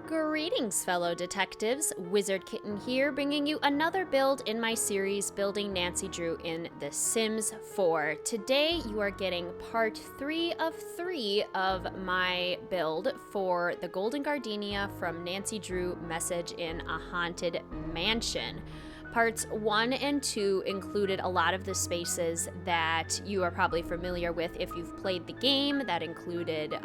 Greetings, fellow detectives. Wizard Kitten here, bringing you another build in my series, Building Nancy Drew in The Sims 4. Today, you are getting part 3 of 3 of my build for the Golden Gardenia from Nancy Drew Message in a Haunted Mansion. Parts 1 and 2 included a lot of the spaces that you are probably familiar with if you've played the game. That included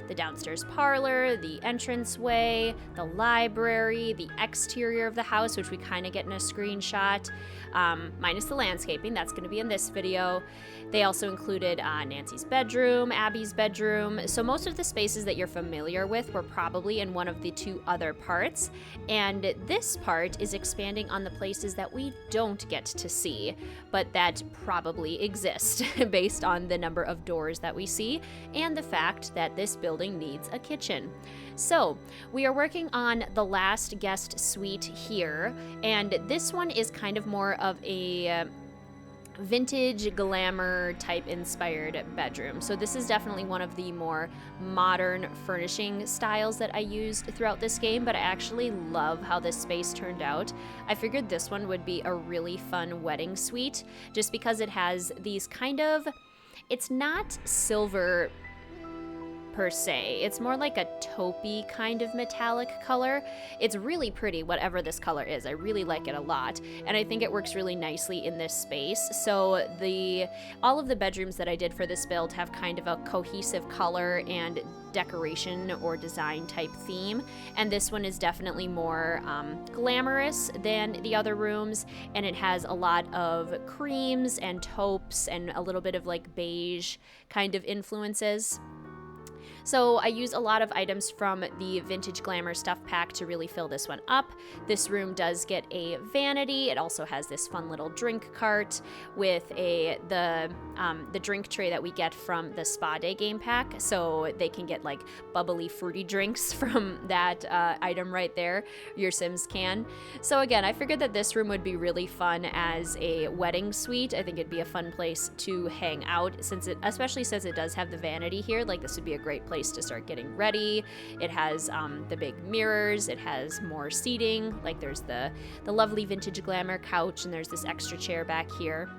the downstairs parlor, the entranceway, the library, the exterior of the house, which we kind of get in a screenshot, minus the landscaping. That's going to be in this video. They also included Nancy's bedroom, Abby's bedroom. So most of the spaces that you're familiar with were probably in one of the 2 other parts. And this part is expanding on the places that we don't get to see, but that probably exist based on the number of doors that we see and the fact that this building needs a kitchen. So we are working on the last guest suite here, and this one is kind of more of a vintage glamour type inspired bedroom. So this is definitely one of the more modern furnishing styles that I used throughout this game, but I actually love how this space turned out. I figured this one would be a really fun wedding suite just because it has these kind of, it's not silver per se. It's more like a taupey kind of metallic color. It's really pretty, whatever this color is. I really like it a lot, and I think it works really nicely in this space. So all of the bedrooms that I did for this build have kind of a cohesive color and decoration or design type theme, and this one is definitely more glamorous than the other rooms, and it has a lot of creams and taupes and a little bit of like beige kind of influences. So I use a lot of items from the Vintage Glamour Stuff Pack to really fill this one up. This room does get a vanity. It also has this fun little drink cart with the drink tray that we get from the Spa Day game pack, so they can get like bubbly fruity drinks from that item right there. Your Sims can. So again, I figured that this room would be really fun as a wedding suite. I think it'd be a fun place to hang out, especially since it does have the vanity here. Like, this would be a great place to start getting ready. It has the big mirrors, it has more seating, like there's the lovely vintage glamour couch, and there's this extra chair back here.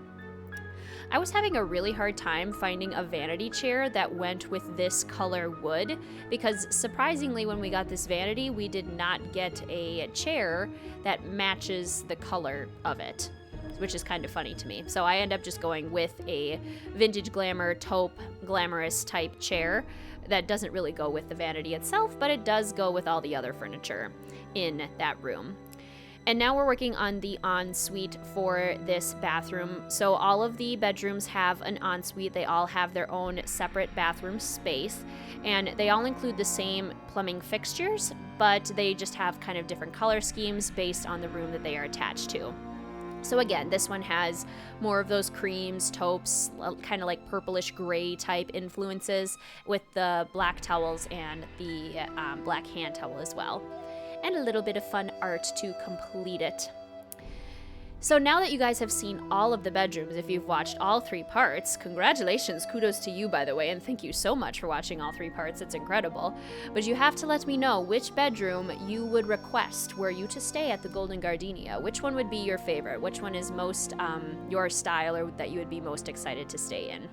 I was having a really hard time finding a vanity chair that went with this color wood, because surprisingly when we got this vanity, we did not get a chair that matches the color of it, which is kind of funny to me. So I end up just going with a vintage glamour taupe glamorous type chair that doesn't really go with the vanity itself, but it does go with all the other furniture in that room. And now we're working on the ensuite for this bathroom. So all of the bedrooms have an ensuite. They all have their own separate bathroom space, and they all include the same plumbing fixtures, but they just have kind of different color schemes based on the room that they are attached to. So again, this one has more of those creams, taupes, kind of like purplish gray type influences with the black towels and the black hand towel as well. And a little bit of fun art to complete it. So now that you guys have seen all of the bedrooms, if you've watched all 3 parts, congratulations, kudos to you, by the way, and thank you so much for watching all 3 parts, it's incredible. But you have to let me know which bedroom you would request were you to stay at the Golden Gardenia. Which one would be your favorite? Which one is most your style, or that you would be most excited to stay in?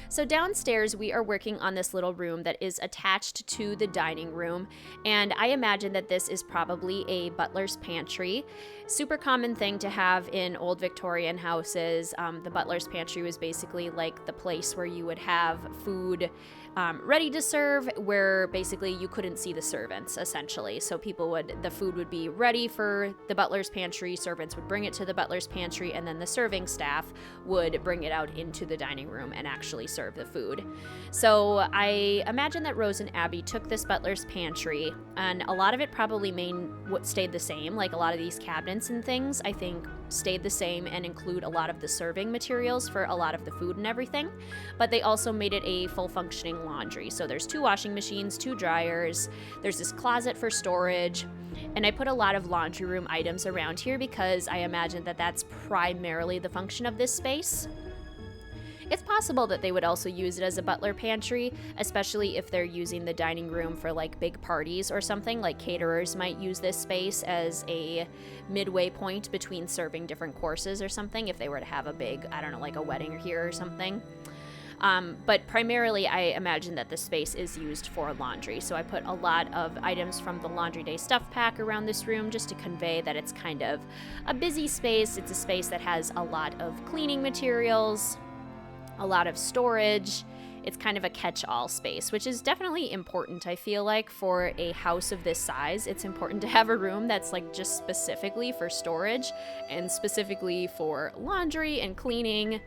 So downstairs, we are working on this little room that is attached to the dining room, and I imagine that this is probably a butler's pantry. Super common thing to have in old Victorian houses. The butler's pantry was basically like the place where you would have food ready to serve, where basically you couldn't see the servants, essentially. So the food would be ready for the butler's pantry, servants would bring it to the butler's pantry, and then the serving staff would bring it out into the dining room and actually serve the food. So I imagine that Rose and Abby took this butler's pantry, and a lot of it probably stayed the same. Like, a lot of these cabinets and things, I think, stayed the same and include a lot of the serving materials for a lot of the food and everything. But they also made it a full functioning laundry. So there's 2 washing machines, 2 dryers, there's this closet for storage, and I put a lot of laundry room items around here because I imagine that that's primarily the function of this space. It's possible that they would also use it as a butler pantry, especially if they're using the dining room for like big parties or something. Like caterers might use this space as a midway point between serving different courses or something if they were to have a big, I don't know, like a wedding here or something. But primarily, I imagine that the space is used for laundry. So I put a lot of items from the Laundry Day stuff pack around this room just to convey that it's kind of a busy space. It's a space that has a lot of cleaning materials, a lot of storage. It's kind of a catch-all space, which is definitely important, I feel like, for a house of this size. It's important to have a room that's like just specifically for storage and specifically for laundry and cleaning,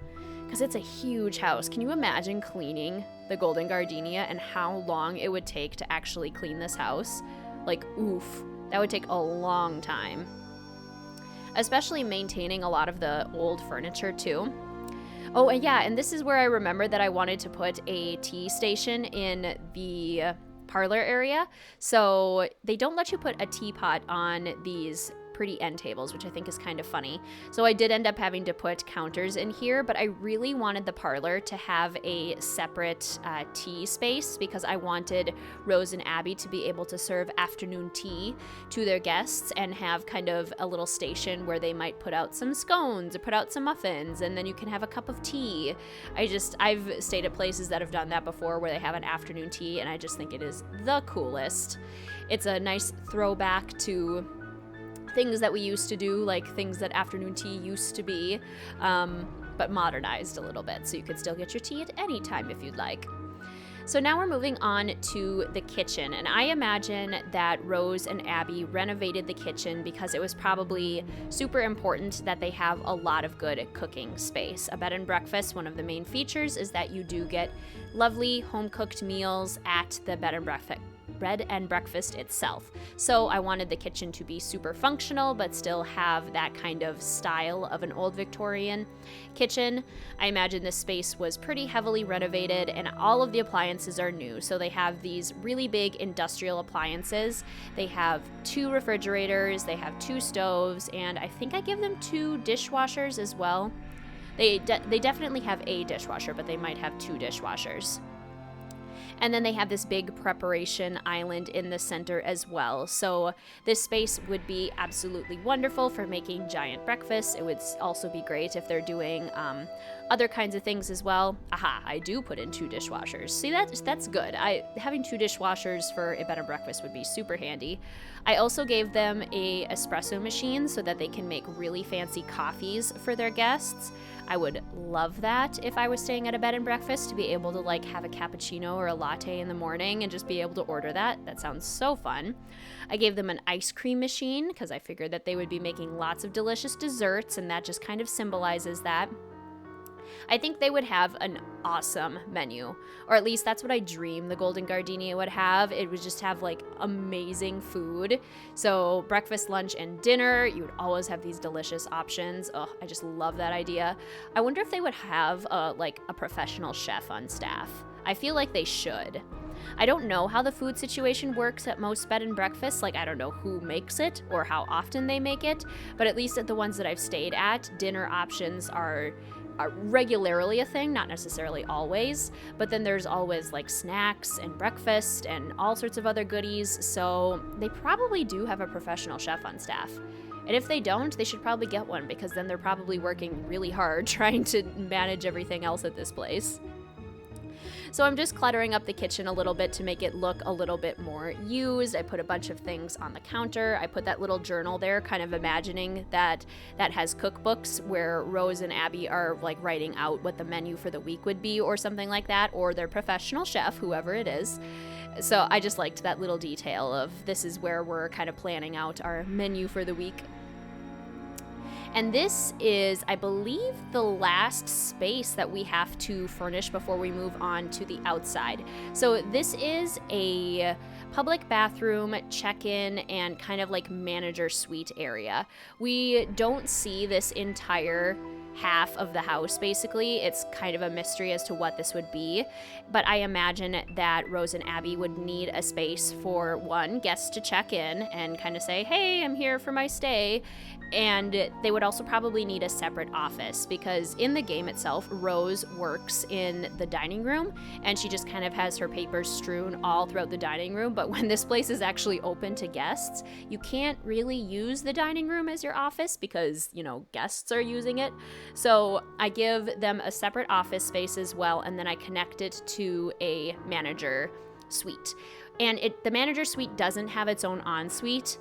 because it's a huge house. Can you imagine cleaning the Golden Gardenia and how long it would take to actually clean this house? Like, oof, that would take a long time. Especially maintaining a lot of the old furniture too. Oh, and yeah, and this is where I remember that I wanted to put a tea station in the parlor area. So they don't let you put a teapot on these pretty end tables, which I think is kind of funny. So I did end up having to put counters in here, but I really wanted the parlor to have a separate tea space because I wanted Rose and Abby to be able to serve afternoon tea to their guests and have kind of a little station where they might put out some scones or put out some muffins, and then you can have a cup of tea. I've stayed at places that have done that before where they have an afternoon tea, and I just think it is the coolest. It's a nice throwback to things that we used to do, like things that afternoon tea used to be, but modernized a little bit, so you could still get your tea at any time if you'd like. So now we're moving on to the kitchen, and I imagine that Rose and Abby renovated the kitchen because it was probably super important that they have a lot of good cooking space. A bed and breakfast, one of the main features is that you do get lovely home-cooked meals at the bed and breakfast itself. So I wanted the kitchen to be super functional but still have that kind of style of an old Victorian kitchen. I imagine this space was pretty heavily renovated and all of the appliances are new. So they have these really big industrial appliances. They have 2 refrigerators, they have 2 stoves, and I think I give them 2 dishwashers as well. They definitely have a dishwasher, but they might have 2 dishwashers. And then they have this big preparation island in the center as well. So this space would be absolutely wonderful for making giant breakfasts. It would also be great if they're doing other kinds of things as well. Aha, I do put in 2 dishwashers. See, that's good. Having 2 dishwashers for a bed and breakfast would be super handy. I also gave them a espresso machine so that they can make really fancy coffees for their guests. I would love that if I was staying at a bed and breakfast, to be able to like have a cappuccino or a latte in the morning and just be able to order that. That sounds so fun. I gave them an ice cream machine because I figured that they would be making lots of delicious desserts, and that just kind of symbolizes that. I think they would have an awesome menu, or at least that's what I dream the Golden Gardenia would have. It would just have like amazing food. So breakfast, lunch, and dinner, you would always have these delicious options. Oh, I just love that idea. I wonder if they would have like a professional chef on staff. I feel like they should. I don't know how the food situation works at most bed and breakfasts. Like, I don't know who makes it or how often they make it, but at least at the ones that I've stayed at, dinner options are regularly a thing, not necessarily always, but then there's always like snacks and breakfast and all sorts of other goodies, so they probably do have a professional chef on staff. And if they don't, they should probably get one, because then they're probably working really hard trying to manage everything else at this place. So I'm just cluttering up the kitchen a little bit to make it look a little bit more used. I put a bunch of things on the counter. I put that little journal there, kind of imagining that has cookbooks where Rose and Abby are like writing out what the menu for the week would be or something like that, or their professional chef, whoever it is. So I just liked that little detail of this is where we're kind of planning out our menu for the week. And this is, I believe, the last space that we have to furnish before we move on to the outside. So this is a public bathroom, check-in, and kind of like manager suite area. We don't see this entire half of the house, basically. It's kind of a mystery as to what this would be, but I imagine that Rose and Abby would need a space for one, guests to check in and kind of say, hey, I'm here for my stay, and they would also probably need a separate office, because in the game itself, Rose works in the dining room, and she just kind of has her papers strewn all throughout the dining room, but when this place is actually open to guests, you can't really use the dining room as your office because, guests are using it. So I give them a separate office space as well, and then I connect it to a manager suite. And the manager suite doesn't have its own ensuite,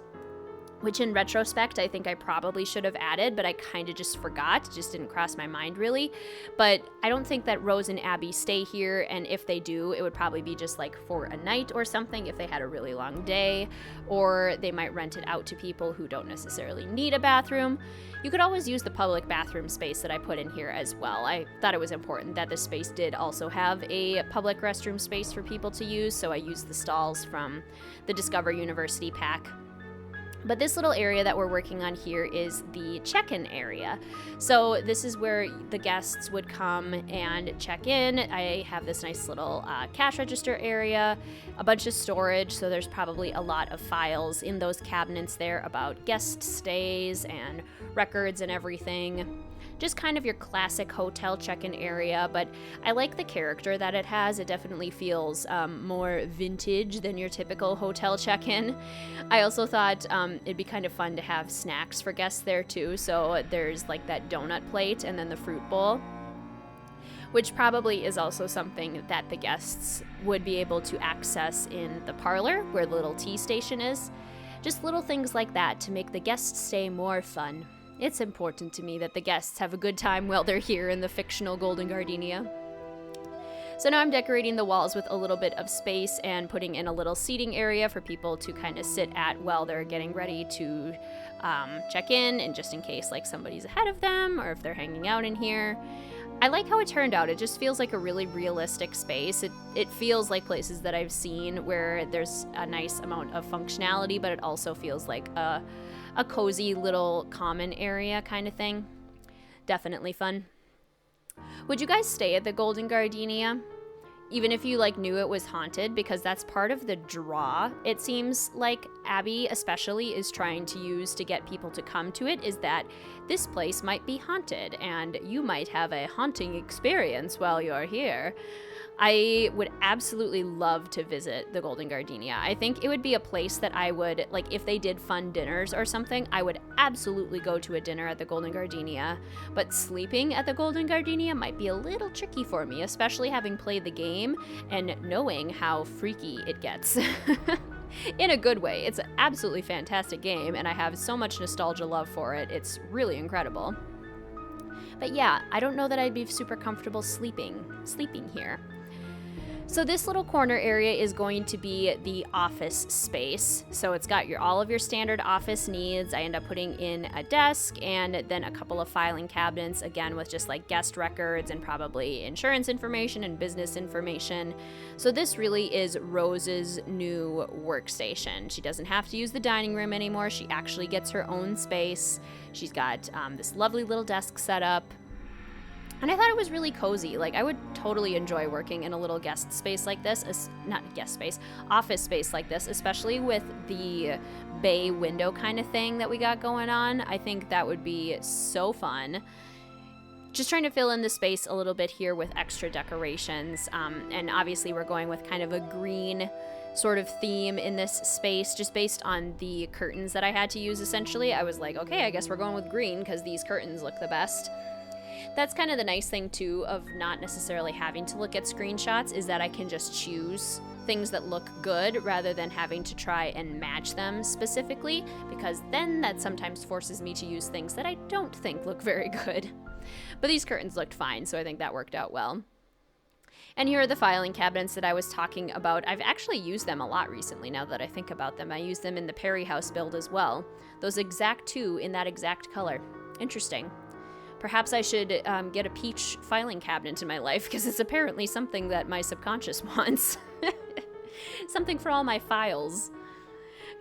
which in retrospect, I think I probably should have added, but I kind of just forgot. It just didn't cross my mind really. But I don't think that Rose and Abby stay here, and if they do, it would probably be just like for a night or something if they had a really long day, or they might rent it out to people who don't necessarily need a bathroom. You could always use the public bathroom space that I put in here as well. I thought it was important that this space did also have a public restroom space for people to use, so I used the stalls from the Discover University pack. But this little area that we're working on here is the check-in area. So this is where the guests would come and check in. I have this nice little cash register area, a bunch of storage, so there's probably a lot of files in those cabinets there about guest stays and records and everything. Just kind of your classic hotel check-in area, but I like the character that it has. It definitely feels more vintage than your typical hotel check-in. I also thought it'd be kind of fun to have snacks for guests there too, so there's like that donut plate and then the fruit bowl, which probably is also something that the guests would be able to access in the parlor where the little tea station is. Just little things like that to make the guest stay more fun. It's important to me that the guests have a good time while they're here in the fictional Golden Gardenia. So now I'm decorating the walls with a little bit of space and putting in a little seating area for people to kind of sit at while they're getting ready to check in, and just in case like somebody's ahead of them or if they're hanging out in here. I like how it turned out. It just feels like a really realistic space. It feels like places that I've seen where there's a nice amount of functionality, but it also feels like a cozy little common area kind of thing. Definitely fun. Would you guys stay at the Golden Gardenia? Even if you knew it was haunted, because that's part of the draw, it seems like Abby especially is trying to use to get people to come to it, is that this place might be haunted and you might have a haunting experience while you're here. I would absolutely love to visit the Golden Gardenia. I think it would be a place that I would, if they did fun dinners or something, I would absolutely go to a dinner at the Golden Gardenia. But sleeping at the Golden Gardenia might be a little tricky for me, especially having played the game and knowing how freaky it gets. In a good way. It's an absolutely fantastic game, and I have so much nostalgia love for it. It's really incredible. But yeah, I don't know that I'd be super comfortable sleeping here. So this little corner area is going to be the office space. So it's got all of your standard office needs. I end up putting in a desk and then a couple of filing cabinets, again with just guest records and probably insurance information and business information. So this really is Rose's new workstation. She doesn't have to use the dining room anymore. She actually gets her own space. She's got this lovely little desk set up. And I thought it was really cozy. I would totally enjoy working in a little guest space like this, office space like this, especially with the bay window kind of thing that we got going on. I think that would be so fun. Just trying to fill in the space a little bit here with extra decorations. And obviously we're going with kind of a green sort of theme in this space, just based on the curtains that I had to use essentially. I was like, okay, I guess we're going with green because these curtains look the best. That's kind of the nice thing too of not necessarily having to look at screenshots, is that I can just choose things that look good rather than having to try and match them specifically, because then that sometimes forces me to use things that I don't think look very good. But these curtains looked fine, so I think that worked out well. And here are the filing cabinets that I was talking about. I've actually used them a lot recently now that I think about them. I used them in the Perry House build as well. Those exact two in that exact color. Interesting. Perhaps I should get a peach filing cabinet in my life, because it's apparently something that my subconscious wants. Something for all my files.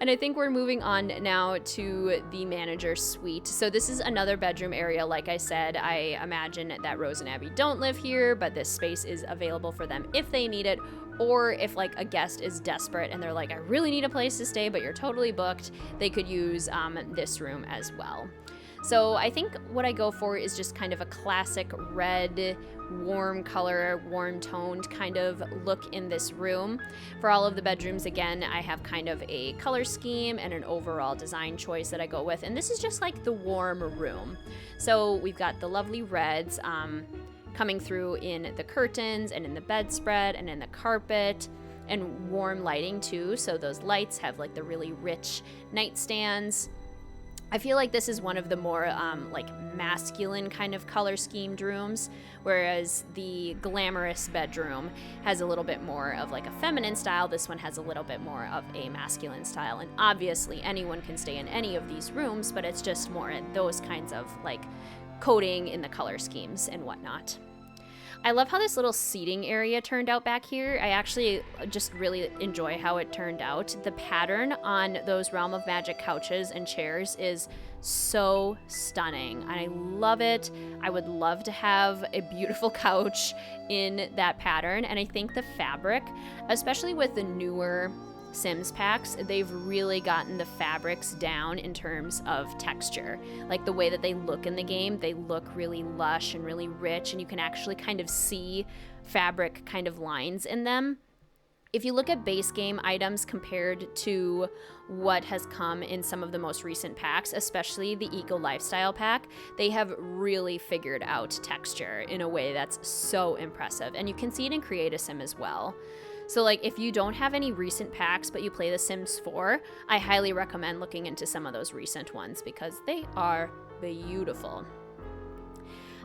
And I think we're moving on now to the manager suite. So this is another bedroom area. Like I said, I imagine that Rose and Abby don't live here, but this space is available for them if they need it, or if like a guest is desperate and they're like, I really need a place to stay, but you're totally booked, they could use this room as well. So I think what I go for is just kind of a classic red, warm color, warm toned kind of look in this room. For all of the bedrooms, again, I have kind of a color scheme and an overall design choice that I go with. And this is just like the warm room. So we've got the lovely reds coming through in the curtains and in the bedspread and in the carpet, and warm lighting too. So those lights have like the really rich nightstands. I feel like this is one of the more like masculine kind of color schemed rooms, whereas the glamorous bedroom has a little bit more of like a feminine style. This one has a little bit more of a masculine style. And obviously anyone can stay in any of these rooms, but it's just more those kinds of like coding in the color schemes and whatnot. I love how this little seating area turned out back here. I actually just really enjoy how it turned out. The pattern on those Realm of Magic couches and chairs is so stunning. I love it. I would love to have a beautiful couch in that pattern. And I think the fabric, especially with the newer Sims packs, they've really gotten the fabrics down in terms of texture. Like the way that they look in the game, they look really lush and really rich, and you can actually kind of see fabric kind of lines in them. If you look at base game items compared to what has come in some of the most recent packs, especially the Eco Lifestyle pack, they have really figured out texture in a way that's so impressive. And you can see it in Create a Sim as well. So like if you don't have any recent packs but you play The Sims 4, I highly recommend looking into some of those recent ones because they are beautiful.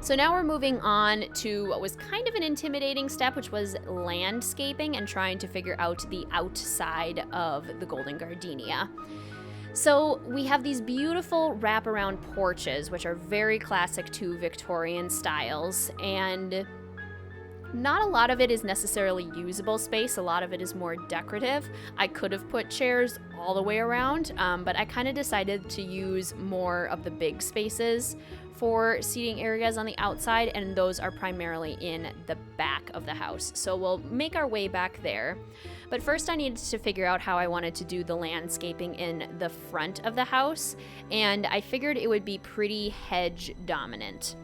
So now we're moving on to what was kind of an intimidating step, which was landscaping and trying to figure out the outside of the Golden Gardenia. So we have these beautiful wraparound porches, which are very classic to Victorian styles, and not a lot of it is necessarily usable space. A lot of it is more decorative. I could have put chairs all the way around, but I kind of decided to use more of the big spaces for seating areas on the outside, and those are primarily in the back of the house. So we'll make our way back there. But first I needed to figure out how I wanted to do the landscaping in the front of the house, and I figured it would be pretty hedge dominant.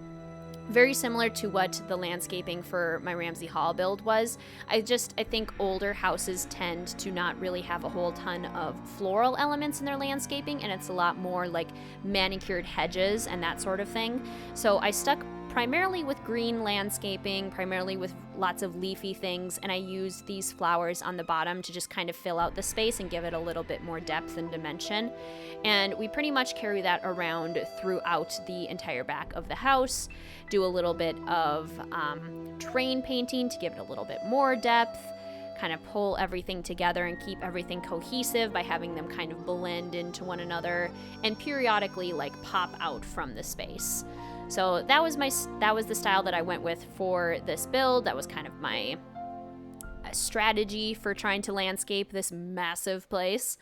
Very similar to what the landscaping for my Ramsey Hall build was. I think older houses tend to not really have a whole ton of floral elements in their landscaping, and it's a lot more like manicured hedges and that sort of thing. So I stuck primarily with green landscaping, primarily with lots of leafy things, and I used these flowers on the bottom to just kind of fill out the space and give it a little bit more depth and dimension. And we pretty much carry that around throughout the entire back of the house. Do a little bit of terrain painting to give it a little bit more depth, kind of pull everything together and keep everything cohesive by having them kind of blend into one another and periodically like pop out from the space. So that was the style that I went with for this build. That was kind of my strategy for trying to landscape this massive place.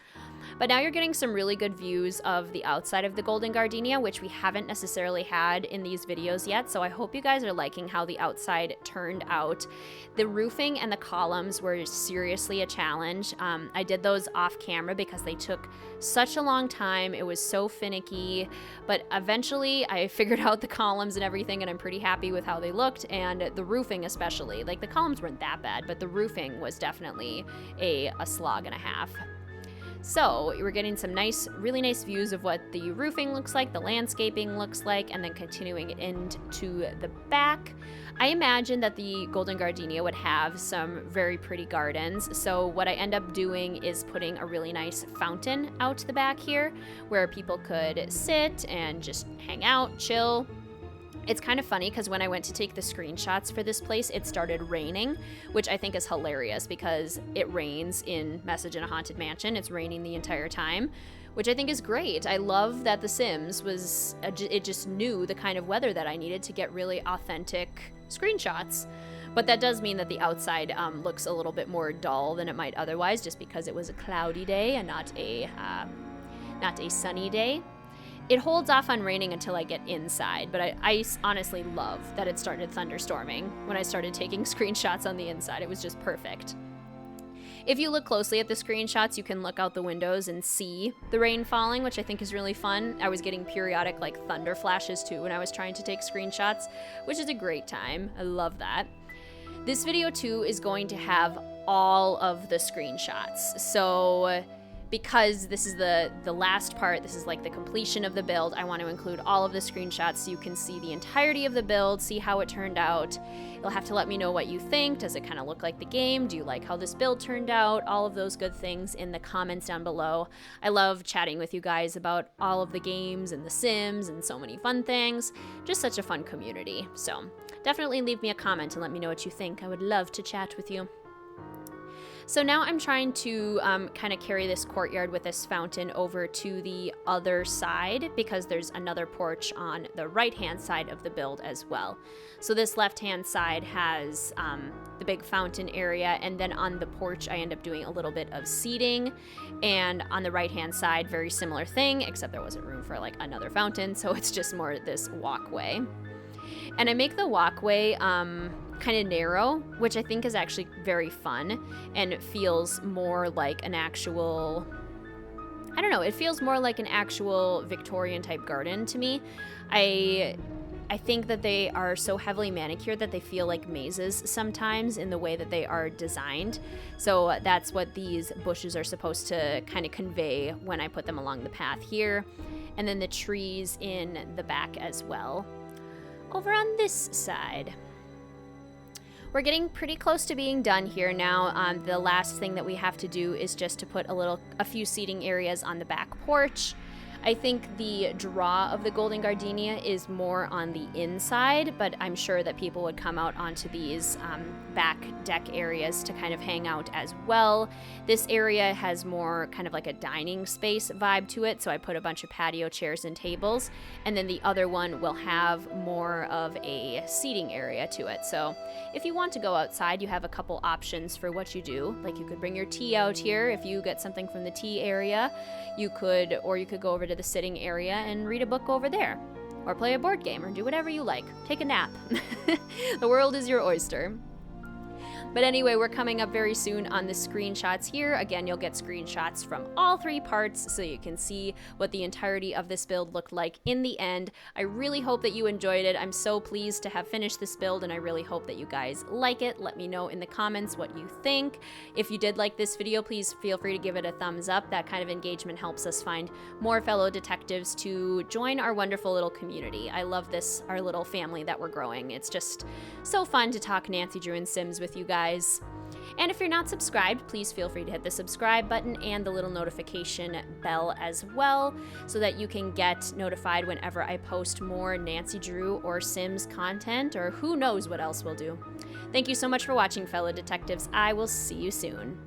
But now you're getting some really good views of the outside of the Golden Gardenia, which we haven't necessarily had in these videos yet, so I hope you guys are liking how the outside turned out. The roofing and the columns were seriously a challenge. I did those off camera because they took such a long time. It was so finicky, but eventually I figured out the columns and everything, and I'm pretty happy with how they looked, and the roofing especially. Like the columns weren't that bad, but the roofing was definitely a slog and a half. So we're getting some really nice views of what the roofing looks like, the landscaping looks like, and then continuing into the back. I imagine that the Golden Gardenia would have some very pretty gardens. So what I end up doing is putting a really nice fountain out the back here where people could sit and just hang out, chill. It's kind of funny because when I went to take the screenshots for this place, it started raining, which I think is hilarious because it rains in Message in a Haunted Mansion. It's raining the entire time, which I think is great. I love that The Sims it just knew the kind of weather that I needed to get really authentic screenshots. But that does mean that the outside looks a little bit more dull than it might otherwise, just because it was a cloudy day and not a sunny day. It holds off on raining until I get inside, but I honestly love that it started thunderstorming when I started taking screenshots on the inside. It was just perfect. If you look closely at the screenshots, you can look out the windows and see the rain falling, which I think is really fun. I was getting periodic like thunder flashes too when I was trying to take screenshots, which is a great time. I love that. This video too is going to have all of the screenshots. So because this is the last part, this is like the completion of the build, I want to include all of the screenshots so you can see the entirety of the build, see how it turned out. You'll have to let me know what you think. Does it kind of look like the game? Do you like how this build turned out? All of those good things in the comments down below. I love chatting with you guys about all of the games and the Sims and so many fun things. Just such a fun community. So definitely leave me a comment and let me know what you think. I would love to chat with you. So now I'm trying to kind of carry this courtyard with this fountain over to the other side because there's another porch on the right-hand side of the build as well. So this left-hand side has the big fountain area, and then on the porch I end up doing a little bit of seating, and on the right-hand side, very similar thing, except there wasn't room for like another fountain, so it's just more this walkway. And I make the walkway kind of narrow, which I think is actually very fun, and it feels more like an actual, I don't know, it feels more like an actual Victorian type garden to me. I think that they are so heavily manicured that they feel like mazes sometimes in the way that they are designed. So that's what these bushes are supposed to kind of convey when I put them along the path here. And then the trees in the back as well. Over on this side, we're getting pretty close to being done here now. The last thing that we have to do is just to put a few seating areas on the back porch. I think the draw of the Golden Gardenia is more on the inside, but I'm sure that people would come out onto these back deck areas to kind of hang out as well. This area has more kind of like a dining space vibe to it, so I put a bunch of patio chairs and tables, and then the other one will have more of a seating area to it. So if you want to go outside, you have a couple options for what you do. Like you could bring your tea out here if you get something from the tea area. You could go over to the sitting area and read a book over there, or play a board game, or do whatever you like. Take a nap. The world is your oyster. But anyway, we're coming up very soon on the screenshots here. Again, you'll get screenshots from all three parts so you can see what the entirety of this build looked like in the end. I really hope that you enjoyed it. I'm so pleased to have finished this build, and I really hope that you guys like it. Let me know in the comments what you think. If you did like this video, please feel free to give it a thumbs up. That kind of engagement helps us find more fellow detectives to join our wonderful little community. I love this, our little family that we're growing. It's just so fun to talk Nancy Drew and Sims with you guys. And if you're not subscribed, please feel free to hit the subscribe button and the little notification bell as well, so that you can get notified whenever I post more Nancy Drew or Sims content, or who knows what else we'll do. Thank you so much for watching, fellow detectives. I will see you soon.